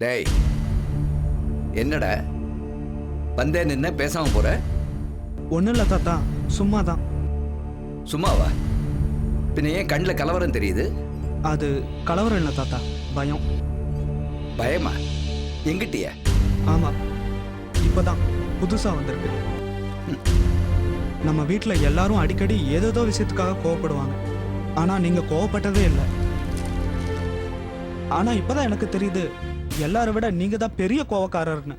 டேய், என்னடா வந்தே நின்ன பேசாம போற? ஒன்றும் இல்லை தாத்தா, சும்மா தான். சும்மாவா? பின்ன ஏன் கண்ணில் கலவரம் தெரியுது? அது கலவரம் இல்லை தாத்தா, பயம். பயமா? எங்கிட்டிய? ஆமாம், இப்போதான் புதுசாக வந்திருக்கு. நம்ம வீட்டில் எல்லாரும் அடிக்கடி ஏதேதோ விஷயத்துக்காக கோவப்படுவாங்க. ஆனால் நீங்கள் கோவப்பட்டதே இல்லை. ஆனால் இப்போதான் எனக்கு தெரியுது, எல்லாரை விட நீங்கள் தான் பெரிய கோவக்காரர்னு.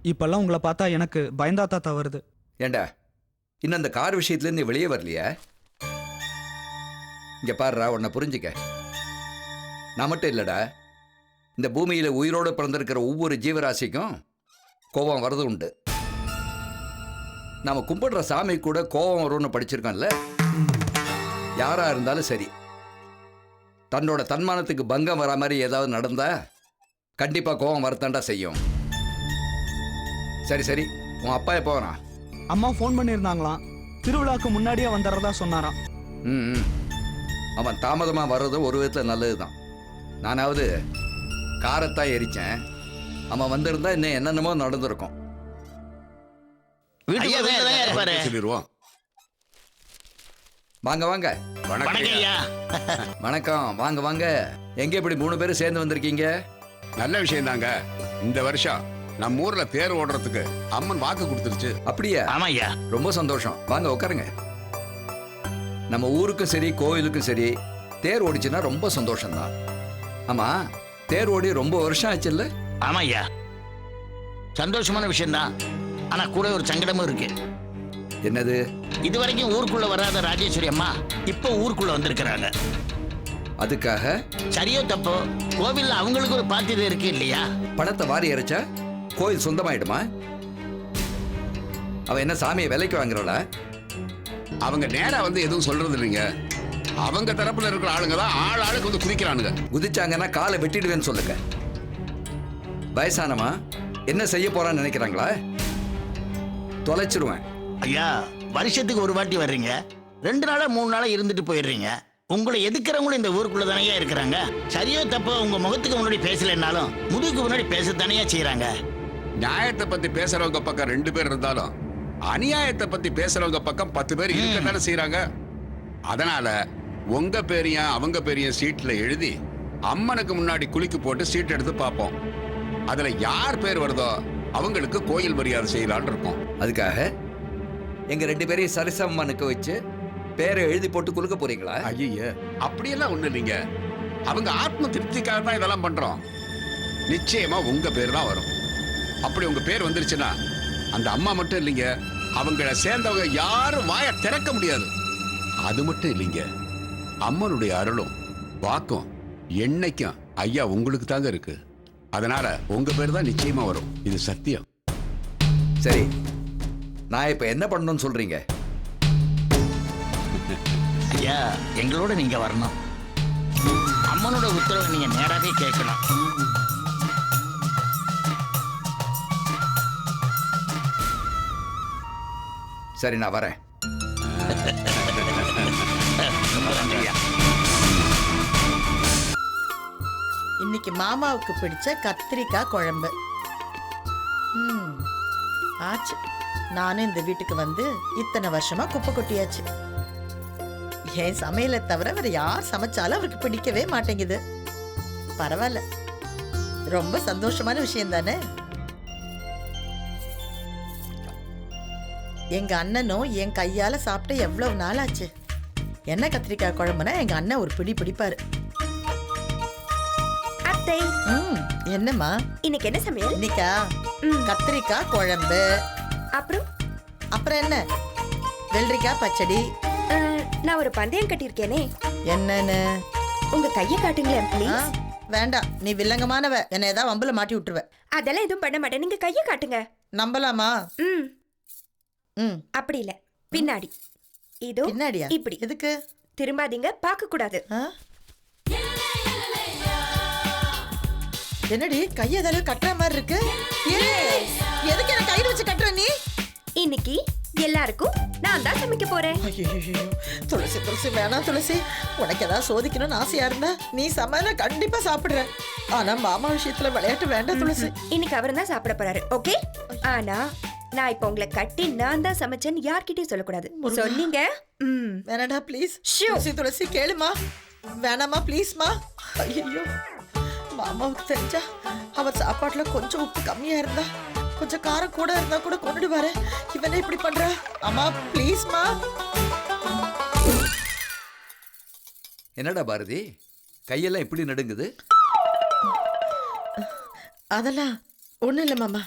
இப்பெல்லாம் உங்களை பார்த்தா எனக்கு பயந்தா தாத்தா வருது. ஏண்டா, இன்னும் அந்த கார் விஷயத்துலேருந்து வெளியே வரலையா? இங்கே பாருடா, உன்னை புரிஞ்சுக்க. நான் மட்டும் இல்லைடா, இந்த பூமியில் உயிரோடு பிறந்திருக்கிற ஒவ்வொரு ஜீவராசிக்கும் கோபம் வரது உண்டு. நாம் கும்பிடுற சாமி கூட கோபம் வரும்னு படிச்சிருக்கோம்ல. யாராக இருந்தாலும் சரி, தன்னோட தன்மானத்துக்கு பங்கம் வர மாதிரி ஏதாவது நடந்தா கண்டிப்பாக கோபம் வரத்தாண்டா செய்யும். சரி சரி, உன் அப்பா எப்போ வரான்? அம்மா ஃபோன் பண்ணியிருந்தாங்களாம், திருவிழாக்கு முன்னாடியே வந்துடுறதா சொன்னாராம். ம், அவன் தாமதமாக வர்றது ஒரு விதத்தில் நல்லது தான். நானாவது காரத்தான் எரிச்சேன், அவன் வந்திருந்தா இன்னும் என்னென்னமோ நடந்திருக்கும். வாங்க வாங்க. வணக்கம். வாங்க வாங்க. எங்க இப்படி 3 பேரும் சேர்ந்து வந்திருக்கீங்க? நல்ல விஷயம் தாங்க. இந்த வருஷம் நம்ம ஊர்ல தேர் ஓடுறதுக்கு அம்மன் வாக்கு கொடுத்துருச்சு. அப்படியா? ஆமாய்யா. ரொம்ப சந்தோஷம். வாங்க உட்காருங்க. நம்ம ஊருக்கும் சரி கோயிலுக்கும் சரி தேர் ஓடிச்சுன்னா ரொம்ப சந்தோஷம்தான். ஆமா, தேர் ஓடி ரொம்ப வருஷம் ஆச்சுல்ல? ஆமாய்யா, சந்தோஷமான விஷயம்தான். ஆனா கூட ஒரு சங்கடமும் இருக்கு. என்னது? இதுவரைக்கும் ஊருக்குள்ள வராத ராஜேஸ்வரி அம்மா இப்போ ஊருக்குள்ள வந்திருக்கிறாங்க. அதுக்காக சரியோ தப்போ கோவில்ல அவங்களுக்கு ஒரு பாத்திரம் இருக்கு இல்லையா? பணத்தை வாரி இறைச்சா கோயில் சொந்தமாயிடுமா? அவ என்ன சாமியை விலைக்கு வாங்குறாளா? அவங்க நேரா வந்து எதுவும் சொல்றது இல்லைங்க. அவங்க தரப்புல இருக்கிற ஆளுங்க தான் ஆளுக்கு வந்து குதிக்கிறானுங்க. குதிச்சாங்கன்னா காலை வெட்டிடுவேன்னு சொல்லுங்க. வயசானமா என்ன செய்ய போறான்னு நினைக்கிறாங்களா? தொலைச்சிருவேன். ஐயா, வருஷத்துக்கு ஒரு வாட்டி வர்றீங்க, 2 நாளா 3 நாளா இருந்துட்டு போயிடுறீங்க. உங்களை எதுக்குறவங்களும் இந்த ஊருக்குள்ள தானே இருக்கிறாங்க. சரியோ தப்போ உங்க முகத்துக்கு முன்னாடி பேசலைன்னாலும் முதுகுக்கு முன்னாடி பேசத்தானே செய்யறாங்க. நியாயத்தை பத்தி பேசுறவங்க பக்கம் 2 பேர் இருந்தாலும் அநியாயத்தை பத்தி பேசுறவங்க பக்கம் 10 பேர் இருக்கத்தானே செய்யறாங்க. அதனால உங்க பேரையும் அவங்க பேரையும் சீட்ல எழுதி அம்மனுக்கு முன்னாடி குலுக்கி போட்டு சீட் எடுத்து பார்ப்போம். அதுல யார் பேர் வருதோ அவங்களுக்கு கோயில் மரியாதை செய்யலான்னு இருக்கும். அதுக்காக எங்க 2 பேரையும் சரிசமமா நிக்க வச்சு பேரை எழுதி போட்டு குலுக்க போறீங்களா? ஐய, அப்படியெல்லாம் ஒண்ணு இல்லைங்க. அவங்க ஆத்ம திருப்திக்காக தான் இதெல்லாம் பண்றோம். நிச்சயமா உங்க பேர் தான் வரும். அப்படி உங்க பேர் வந்துருச்சுன்னா அந்த அம்மா மட்டும் இல்லைங்க, அவங்கள சேர்ந்தவங்க யாரும் வாயை திறக்க முடியாது. அது மட்டும் இல்லைங்க, அம்மனுடைய அருளும் வாக்கும் என்னைக்கும் ஐயா உங்களுக்கு தாங்க இருக்கு. அதனால உங்க பேர் தான் நிச்சயமா வரும். இது சத்தியம். சரி, நான் இப்ப என்ன பண்ணணும்னு சொல்றீங்க? ஐயா, எங்களோட நீங்க வரணும். அம்மனோட உத்தரவை நீங்க நேராவே கேட்கணும். சரி, நான் வரேன். இன்னைக்கு மாமாவுக்கு பிடிச்ச கத்திரிக்காய் குழம்பு. ஆச்சு, நானும் இந்த வீட்டுக்கு வந்து இத்தனை வருஷமா குப்பை கொட்டியாச்சு. என் சமையலை தவிர வேற யார் சமைச்சாலும் அவருக்கு பிடிக்கவே மாட்டேங்குது. பரவாயில்ல, ரொம்ப சந்தோஷமான விஷயம் தானே. எங்க அண்ணனும் என் கையால சாப்பிட்டு எவ்வளவு நாள் ஆச்சு. என்ன கத்திரிக்காய் குழம்புனா எங்க அண்ணன் ஒரு பிடி பிடிப்பாரு. அத்தை, என்னம்மா இன்னைக்கு என்ன சமையல்? இன்னைக்கா கத்திரிக்காய் குழம்பு. அப்புறம் என்ன, வெள்ளரிக்காய் பச்சடி. நான் ஒரு பந்தயம் கட்டியிருக்கேனே, என்னன்னு? உங்க கையை காட்டுங்களேன் ப்ளீஸ். வேண்டாம், நீ வில்லங்கமானவ, என்ன ஏதாவது வம்புல மாட்டி விட்டுருவ. அதெல்லாம் எதுவும் பண்ண மாட்டேன், நீங்க கையை காட்டுங்க. நம்பலாமா? அப்படி இல்ல, பின்னாடி. இதோ பின்னாடியா? இப்படி. எதுக்கு? திரும்பாதீங்க, பார்க்க கூடாது. என்னடி கையை ஏதாவது கட்டுற மாதிரி இருக்கு? எதுக்கு என்ன கையில வச்சு கட்டுற நீ? இன்னைக்கு எல்லாருக்கும் நான் தான் சமைக்க போறேன். ஐயோ துளசி துளசி வேணாம் துளசி. உனக்கு ஏதாவது சோதிக்கணும்னு ஆசையா இருந்தா நீ சமையல கண்டிப்பா சாப்பிடுற. ஆனா மாமா விஷயத்துல விளையாட்டு வேண்டாம் துளசி. இன்னைக்கு அவர் தான் சாப்பிட போறாரு. ஓகே? ஆனா நான் இப்ப உங்களை கட்டி நான் தான் சமைச்சேன்னு யார்கிட்டயும் சொல்லக்கூடாது. சொன்னீங்க வேணாடா ப்ளீஸ். ஷூ. துளசி துளசி கேளுமா. வேணாமா ப்ளீஸ்மா. ஐயோ மாமாவுக்கு தெரிஞ்சா அவர் சாப்பாட்டுல கொஞ்சம் உப்பு கம்மியா இருந்தா, கொஞ்சம் காரம் கூட இருந்தா கூட கொண்டுடுவாரு. இவனே இப்படி பண்றா. அம்மா ப்ளீஸ்மா. என்னடா பாரதி, கையெல்லாம் இப்படி நடுங்குது? அதெல்லாம் ஒண்ணும் இல்லை மாமா.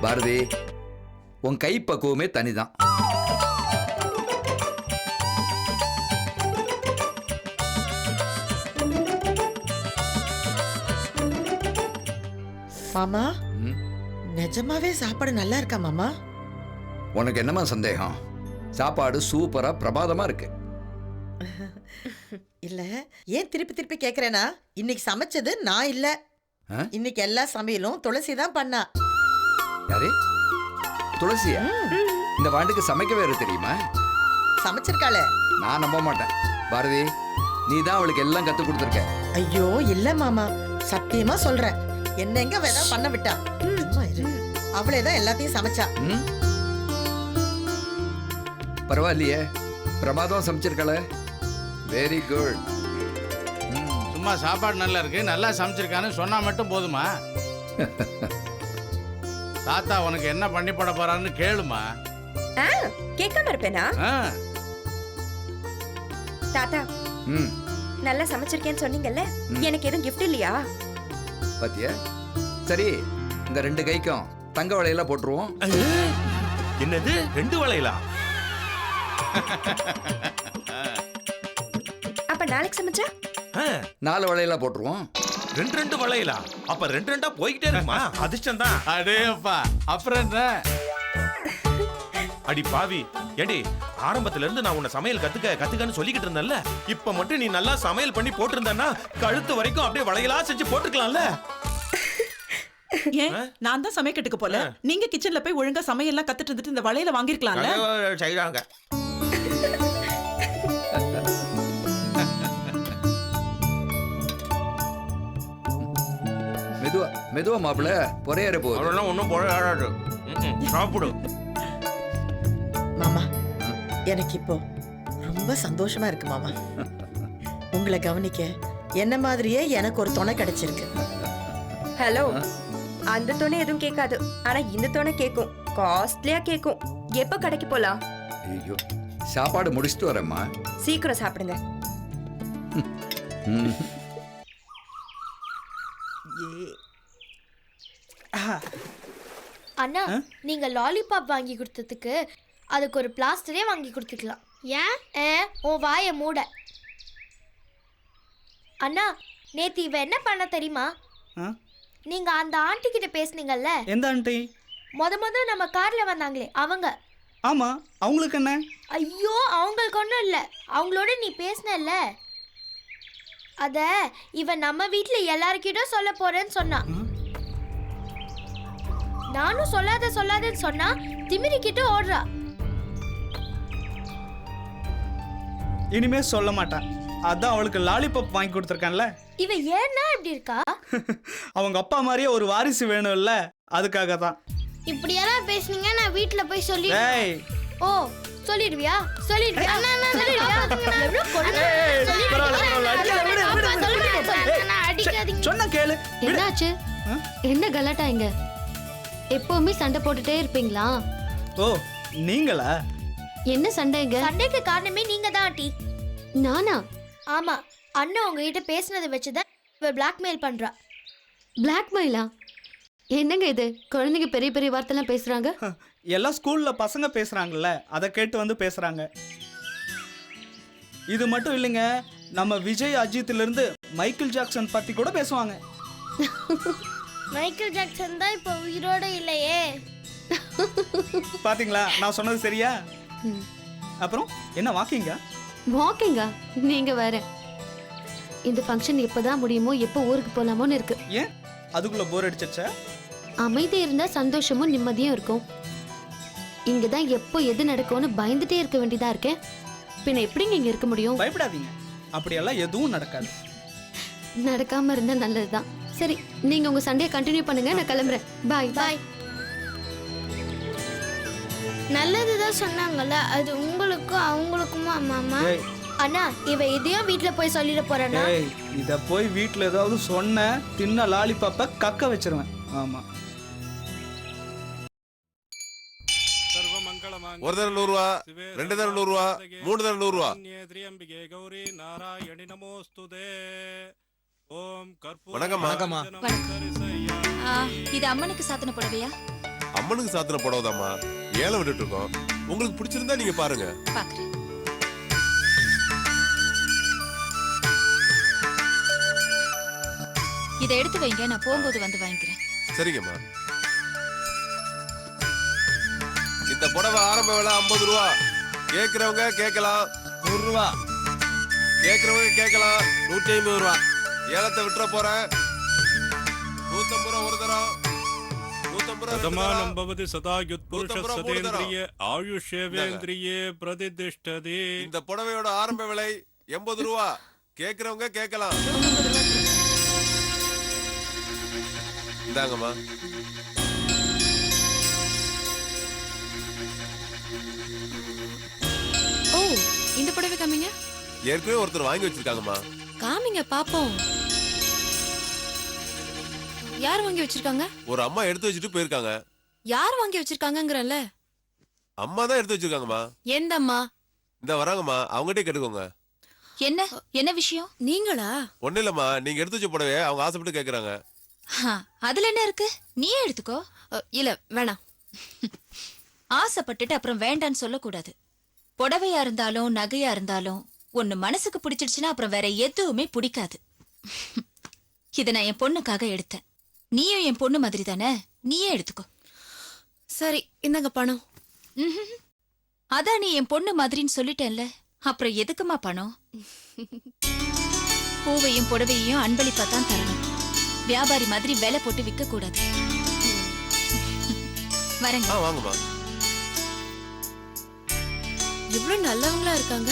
பாரதி, உன் கை பக்குவமே தனிதான். மாமா ம், நிஜமாவே சாப்பாடு நல்லா இருக்கா மாமா? உனக்கு என்னமா சந்தேகம்? சாப்பாடு சூப்பரா பிரமாதமா இருக்கு. இல்ல ஏன் திருப்பி திருப்பி கேக்குறேனா, இன்னைக்கு சமைச்சது நான் இல்ல. ஆ? இன்னைக்கு எல்லா சமையலும் துளசி தான் பண்ணா. யாரு? துளசியா? இந்த வாண்டுக்கு சமைக்க வேற தெரியுமா? சமைச்சிருக்காளே. நான் நம்ப மாட்டேன். பாரதி, நீ தான் அவளுக்கு எல்லாம் கத்து கொடுத்துருக்க. ஐயோ இல்ல மாமா, சத்தியமா சொல்றேன். என்னங்க வேணா பண்ண விட்டா. சும்மா இரு. அவளே தான் எல்லாத்தையும் சமைச்சா. ம்? பரவாயில்லையே, பிரமாதம் சமைச்சிருக்கல. Very good. சும்மா சாப்பாடு நல்லா இருக்கு, நல்லா சமைச்சிருக்கான்னு சொன்னா மட்டும் போதுமா? தாத்தா உனக்கு என்ன பண்ணி போட போறான்னு கேளுமா. கேட்காம இருப்பேனா? ஆ, தாத்தா ம், நல்லா சமைச்சிருக்கேன்னு சொன்னீங்கல்ல, எனக்கு எதுவும் gift இல்லையா? பாத்தியா? சரி, இந்த 2 கைக்கும் தங்க வளையல போட்டுருவோம். என்னது 2 வளையலா? அப்ப நாளைக்கு சமைச்சா 4 வளையல போட்டுருவோம். 2 வளையலா? அப்ப 2 போய்கிட்டே இருக்குமா? அதிர்ஷ்டம் தான். அடேப்பா, அப்புறம் என்ன? அடி பாவி, ஏடி ஆரம்பத்துல இருந்து நான் உன்னை சமையல் கத்துக்கன்னு சொல்லிக்கிட்டு இருந்தேன்ல, இப்ப மட்டும் நீ நல்லா சமையல் பண்ணி போட்டிருந்தேன்னா கழுத்து வரைக்கும் அப்படியே வளையலா செஞ்சு போட்டுக்கலாம்ல. ஏன் நான் தான் சமைக்கிறதுக்கு போல, நீங்க கிச்சன்ல போய் ஒழுங்கா சமையல்லாம் கத்துட்டு இருந்துட்டு இந்த வளையல வாங்கிருக்கலாம்ல. செய்றாங்க. மெதுவா மெதுவா மாப்பிள்ள, பொறையற போகுது. அவரெல்லாம் ஒன்றும் போடாது. சாப்பிடு. மாமா எனக்கு இப்போ ரொம்ப சந்தோஷமா இருக்கு மாமா. உங்களை கவனிக்க என்ன மாதிரியே எனக்கு ஒரு துணை கிடைச்சிருக்கு. ஹலோ, அந்த துணை எதுவும் கேட்காது, ஆனா இந்த துணை கேட்கும். காஸ்ட்லியா கேட்கும். எப்ப கடைக்கு போலாம்? ஐயோ, சாப்பாடு முடிச்சிட்டு வரேம்மா. சீக்கிரம் சாப்பிடுங்க. ம். அண்ணா நீங்க லாலிபாப் வாங்கி கொடுத்ததுக்கு அதுக்கு ஒரு பிளாஸ்டரே வாங்கி கொடுத்துக்கலாம். ஏன் உன் வாயை மூட. அண்ணா நேத்து இவ என்ன பண்ண தெரியுமா? ஆ? நீங்க அந்த ஆண்டி கிட்ட பேசுனீங்கல்ல, எந்த ஆண்டி? முத நம்ம கார்ல வந்தாங்களே அவங்க. ஆமா, அவங்களுக்கு என்ன? ஐயோ அவங்களுக்கு ஒன்றும் இல்லை, அவங்களோட நீ பேசினல்ல அத இவ நம்ம வீட்ல எல்லார்கிட்டும் சொல்ல போறேன்னு சொன்னா. நானும் சொல்லாதேன்னு சொன்னா திமிரிக்கிட்டு ஓடுறா. இனிமே சொல்ல மாட்டான். அதான் அவளுக்கு லாலிபாப் வாங்கி கொடுத்துருக்கான்ல. இவ ஏன்னா இப்படி இருக்கா? அவங்க அப்பா மாதிரியே ஒரு வாரிசு வேணும்ல, அதுக்காக தான். இப்படியெல்லாம் பேசுனீங்க நான் வீட்ல போய் சொல்லி. டேய், ஓ சொல்லிடுவியா? சொல்லிடுவியா? சொல்லிடுவியா? எவ்வளவு கொடுமை. அடிக்காதீங்க. சொன்னா கேளு. என்னாச்சு? என்ன கலாட்டா இங்க? எப்பவுமே சண்டை போட்டுட்டே இருப்பீங்களா? ஓ, நீங்களா? என்ன சண்டைங்க? சண்டைக்கு காரணமே நீங்க தான் ஆண்டி. நானா? ஆமா, அண்ணன் உங்ககிட்ட பேசினதை வச்சுதான் இவ பிளாக்மெயில் பண்றா. பிளாக்மெயிலா? என்னங்க இது? குழந்தைங்க பெரிய பெரிய வார்த்தைலாம் பேசுறாங்க. எல்லாம் ஸ்கூல்ல பசங்க பேசுறாங்கல்ல, அதை கேட்டு வந்து பேசுறாங்க. இது மட்டும் இல்லைங்க, நம்ம விஜய் அஜித்ல இருந்து மைக்கேல் ஜாக்சன் பத்தி கூட பேசுவாங்க. மைக்கேல் ஜாக்சன் தான் இப்போ உயிரோட இல்லையே. பாத்தீங்களா நான் சொன்னது சரியா? அப்புறம் என்ன வாக்கிங்கா? வாக்கிங்கா? நீங்க வேற. இந்த ஃபங்க்ஷன் எப்பதான் முடியுமோ, எப்போ ஊருக்கு போலாமோன்னு இருக்கு. ஏன் அதுக்குள்ள போர் அடிச்சச்சா? அமைதி இருந்தா சந்தோஷமும் நிம்மதியும் இருக்கும். இங்க தான் எப்போ எது நடக்கும்னு பயந்துட்டே இருக்க வேண்டியதா இருக்கே. பின்ன எப்படிங்க இங்க இருக்க முடியும்? பயப்படாதீங்க, அப்படியெல்லாம் எதுவும் நடக்காது. நடக்காம இருந்தா நல்லதுதான். சரி, நீங்க உங்க சண்டையை கண்டினியூ பண்ணுங்க, நான் கிளம்புறேன். பாய் பாய். நல்லதுதான் சொன்னாங்கல்ல, அது உங்களுக்கும் அவங்களுக்குமா மாமா? அண்ணா, இவ இதையும் வீட்ல போய் சொல்லிட போறேன்னா? ஏய், இத போய் வீட்ல ஏதாவது சொன்ன தின்ன லாலிபாப்ப கக்க வச்சிருவேன். ஆமா. ஒரு தடவை 100 ரூபா, 2 தடவை 100 ரூபா, 3 தடவை 100 ரூபா. வணக்கம்மா. இது அம்மனுக்கு சாத்தின புடவையா? அம்மனுக்கு சாத்தின புடவைதாம்மா. ஏலம் விட்டுட்டு இருக்கோம். உங்களுக்கு பிடிச்சிருந்தா நீங்க பாருங்க. பாக்குறேன். இதை எடுத்து வைங்க, நான் போகும்போது வந்து வாங்கிக்கிறேன். சரிங்கம்மா. இந்த புடவை ஆரம்ப விலை 50 ரூபா. கேட்கிறவங்க கேட்கலாம் 100 ரூபா. கேட்கிறவங்க கேட்கலாம் 150 ரூபா. ஏலத்தை விட்டுற போறேன். 150 ரூபா ஒரு தரம். 150 ரூபா. சதமானம் பவதி சதா யுத்புருஷ சதேந்திரியே ஆயுஷ்யவேந்திரியே பிரதிதிஷ்டதே. இந்த புடவையோட ஆரம்ப விலை 80 ரூபா. கேட்கிறவங்க கேட்கலாம். இந்தாங்கம்மா. ஓ, இந்த புடவை காமிங்க. ஏற்கனவே ஒருத்தர் வாங்கி வச்சிருக்காங்கம்மா. காமிங்க பாப்போம். யார் வாங்கி வச்சிருக்காங்க? ஒரு அம்மா எடுத்து வச்சுட்டு போயிருக்காங்க. யார் வாங்கி வச்சிருக்காங்கங்கறல? அம்மா தான் எடுத்து வச்சிருக்காங்கம்மா. எந்த அம்மா? இந்த வராங்கம்மா, அவங்ககிட்டே கேட்டுக்கோங்க. என்ன விஷயம்? நீங்களா? ஒண்ணு இல்லம்மா, நீங்க எடுத்து வச்ச புடவை அவங்க ஆசைப்பட்டு கேக்குறாங்க. அதுல என்ன இருக்கு? நீயே எடுத்துக்கோ. இல்ல வேணாம். ஆசைப்பட்டுட்டு அப்புறம் வேண்டான்னு சொல்லக்கூடாது. புடவையா இருந்தாலும் நகையா இருந்தாலும் ஒன்னு மனசுக்கு பிடிச்சிடுச்சுன்னா அப்புறம் வேற எதுவுமே பிடிக்காது. இதை நான் என் பொண்ணுக்காக எடுத்தேன். நீயும் என் பொண்ணு மாதிரி தானே, நீயே எடுத்துக்கோ. சரி, இந்தாங்க பணம். அதான் நீ என் பொண்ணு மாதிரின்னு சொல்லிட்டேன்ல, அப்புறம் எதுக்குமா பணம்? பூவையும் புடவையையும் அன்பளிப்பா தான் தரணும். வியாபாரி மாதிரி விலை போட்டு விற்க கூடாது. வரேங்க. வாங்கம்மா. இவ்வளவு நல்லவங்களா இருக்காங்க.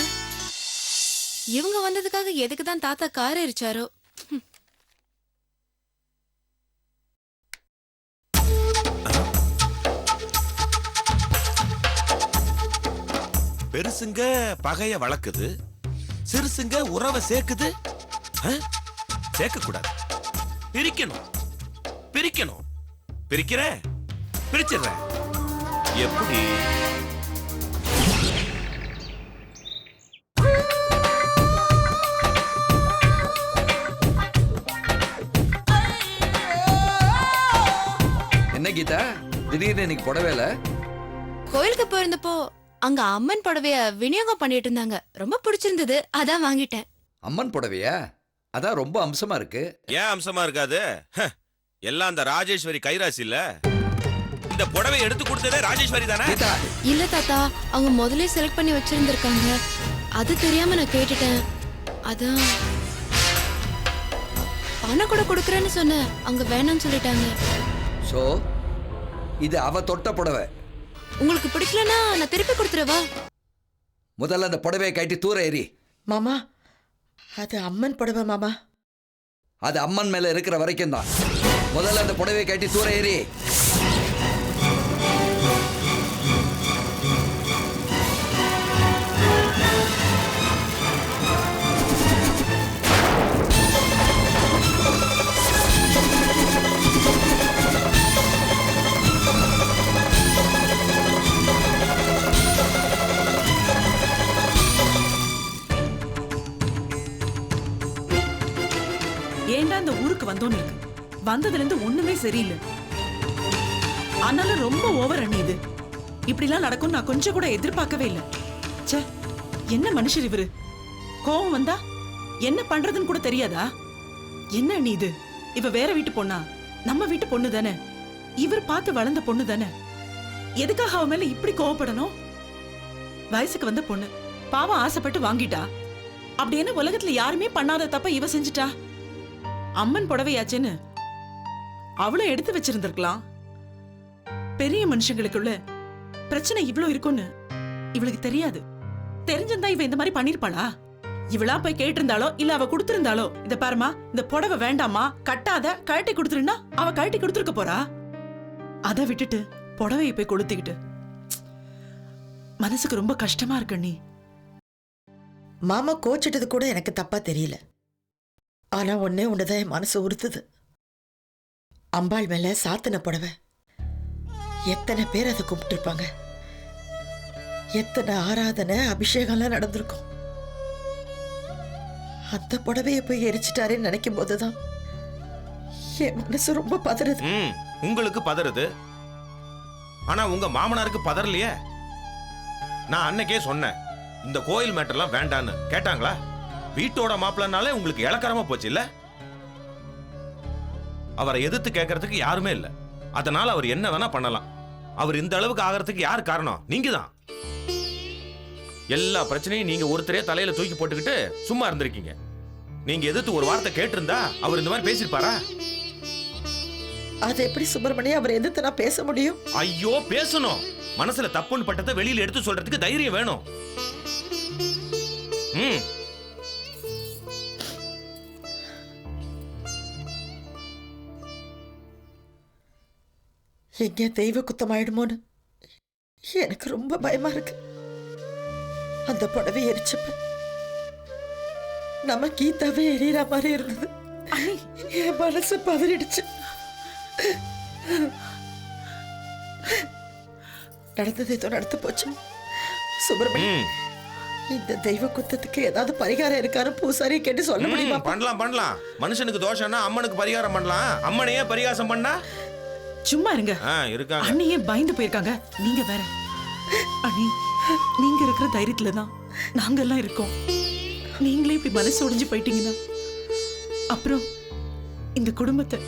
இவங்க வந்ததுக்காக எதுக்கு தான் தாத்தா கார் எரிச்சாரோ? பெருசுங்க பகைய வளர்க்குது, சிறுசுங்க உறவை சேர்க்குது. சேர்க்க கூடாது, பிரிக்கணும். பிரிக்கணும். பிரிக்கிற பிரிச்சிடுற. எப்படி? என்ன கீதா, திடீர்னு இன்னைக்கு புடவைல? கோயிலுக்கு போயிருந்தப்போ அங்க அம்மன் புடவைய விநியோகம் பண்ணிட்டு இருந்தாங்க. ரொம்ப பிடிச்சிருந்தது, அதான் வாங்கிட்டேன். அம்மன் புடவையா? அதான் ரொம்ப அம்சமா இருக்கு. ஏன் அம்சமா இருக்காது? எல்லாம் அந்த ராஜேஸ்வரி கைராசி இல்ல. இந்த புடவை எடுத்து கொடுத்ததே ராஜேஸ்வரி தானே? இல்ல தாத்தா, அவங்க முதல்ல செலக்ட் பண்ணி வச்சிருந்திருக்காங்க. அது தெரியாம நான் கேட்டுட்டேன். அதான் பணம் கூட கொடுக்கறேன்னு சொன்னேன், அங்க வேணாம்னு சொல்லிட்டாங்க. சோ இது அவ தொட்ட புடவை. உங்களுக்கு பிடிக்கலனா நான் திருப்பி கொடுத்துறவா? முதல்ல அந்த புடவையை கட்டி தூர ஏறி. மாமா, அது அம்மன் புடவை மாமா. அது அம்மன் மேல இருக்கிற வரைக்கும் தான். முதல்ல அந்த புடவையை கட்டி தூர ஏறி. ஏண்டா இந்த ஊருக்கு வந்தோன்னு இருக்கு. வந்ததுல இருந்து ஒண்ணுமே சரியில்லை. ஆனாலும் ரொம்ப ஓவர் அண்ணி இது. இப்படிலாம் நடக்கும் நான் கொஞ்சம் கூட எதிர்பார்க்கவே இல்லை. ச்சே, என்ன மனுஷர் இவரு. கோவம் வந்தா என்ன பண்றதுன்னு கூட தெரியாதா? என்ன நீ இது? இவ வேற வீட்டு பொண்ணா? நம்ம வீட்டு பொண்ணு தானே. இவர் பார்த்து வளர்ந்த பொண்ணு தானே. எதுக்காக அவ மேல இப்படி கோவப்படணும்? வயசுக்கு வந்த பொண்ணு பாவம் ஆசைப்பட்டு வாங்கிட்டா. அப்படி என்ன உலகத்துல யாருமே பண்ணாத தப்ப இவ செஞ்சுட்டா? அம்மன் புடவையாச்சுன்னு அவளும் எடுத்து வச்சிருந்திருக்கலாம். பெரிய மனுஷங்களுக்குள்ள பிரச்சனை இவ்வளவு இருக்கும்னு இவளுக்கு தெரியாது. தெரிஞ்சிருந்தா இவ இந்த மாதிரி பண்ணிருப்பாளா? இவளா போய் கேட்டிருந்தாலோ இல்ல அவ கொடுத்திருந்தாலோ, இத பாருமா, இந்த புடவை வேண்டாமா, கட்டாத, கழட்டி கொடுத்துருன்னா அவ கழட்டி கொடுத்துருக்க போறா. அதை விட்டுட்டு புடவையை போய் கொளுத்திக்கிட்டு மனசுக்கு ரொம்ப கஷ்டமா இருக்கு நீ. மாமா கோச்சிட்டது கூட எனக்கு தப்பா தெரியல. ஆனா ஒன்னே ஒண்ணுதான் என் மனசு உறுத்துது. அம்பாள் மேல சாத்தின புடவை எத்தனை பேர் அதை கும்பிட்டுருப்பாங்க, எத்தனை ஆராதனை அபிஷேகம்லாம் நடந்திருக்கும். அந்த புடவைய போய் எரிச்சிட்டாரேன்னு நினைக்கும் போதுதான் என் மனசு ரொம்ப பதறுது. உங்களுக்கு பதறுது, ஆனா உங்க மாமனாருக்கு பதறலையே. நான் அன்னைக்கே சொன்னேன் இந்த கோயில் மேட்டர்லாம் வேண்டான்னு. கேட்டாங்களா? வீட்டோட மாப்பிள்ளனாலே உங்களுக்கு இளக்காரமா போச்சு இல்ல? அவரை எதிர்த்து கேட்கறதுக்கு யாருமே இல்ல. அதனால அவர் என்ன வேணா பண்ணலாம். அவர் இந்த அளவுக்கு ஆகிறதுக்கு யார் காரணம்? நீங்க தான். எல்லா பிரச்சனையும் நீங்க ஒருத்தரே தலையில தூக்கி போட்டுக்கிட்டு சும்மா இருந்திருக்கீங்க. நீங்க எதிர்த்து ஒரு வார்த்தை கேட்டிருந்தா அவர் இந்த மாதிரி பேசிருப்பாரா? அது எப்படி சுப்பிரமணியம் அவரை எதிர்த்து நான் பேச முடியும்? ஐயோ, பேசணும். மனசுல தப்புன்னு பட்டதை வெளியில எடுத்து சொல்றதுக்கு தைரியம் வேணும். எங்க தெய்வ குத்தமாயிடுமோன்னு எனக்கு ரொம்ப பயமா இருக்கு. அந்த புடவை எரிச்சப்ப நம்ம கீதாவே எரியற மாதிரி இருந்தது. என் மனசு பதறிடுச்சு. நடந்தது ஏதோ நடந்து போச்சு. சுப்பிரமணியம், இந்த தெய்வ குத்தத்துக்கு ஏதாவது பரிகாரம் இருக்கான்னு பூசாரி கேட்டு சொல்ல முடியுமா? பண்ணலாம். மனுஷனுக்கு தோஷம்னா அம்மனுக்கு பரிகாரம் பண்ணலாம். அம்மனையே பரிகாசம் பண்ணா சும்மா இருங்க. இருக்காங்க. அண்ணியே பயந்து போயிருக்காங்க. நீங்க வேற. அண்ணி, நீங்க இருக்கிற தைரியத்துலதான் நாங்கெல்லாம் இருக்கோம். நீங்களே இப்படி மனசு உடைஞ்சு போயிட்டீங்கன்னா அப்புறம் இந்த குடும்பத்தை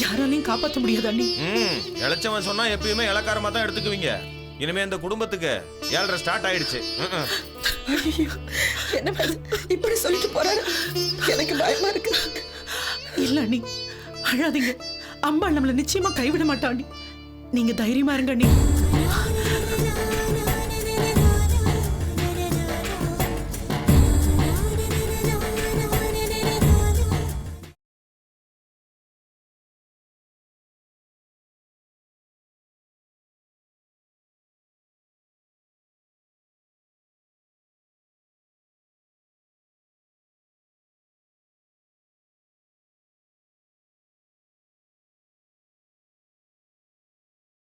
யாராலையும் காப்பாற்ற முடியாது. அண்ணி, இளைச்சவன் சொன்னா எப்பயுமே இளக்காரமா தான் எடுத்துக்குவீங்க. இனிமே இந்த குடும்பத்துக்கு 7:30 ஸ்டார்ட் ஆயிடுச்சு. என்ன இப்படி சொல்லிட்டு போறாரு? எனக்கு பயமா இருக்கு. இல்ல அண்ணி, அழாதீங்க. அம்பாள் நம்மள நிச்சயமா கைவிட மாட்டா. அண்ணி, நீங்க தைரியமா இருங்க. அண்ணி,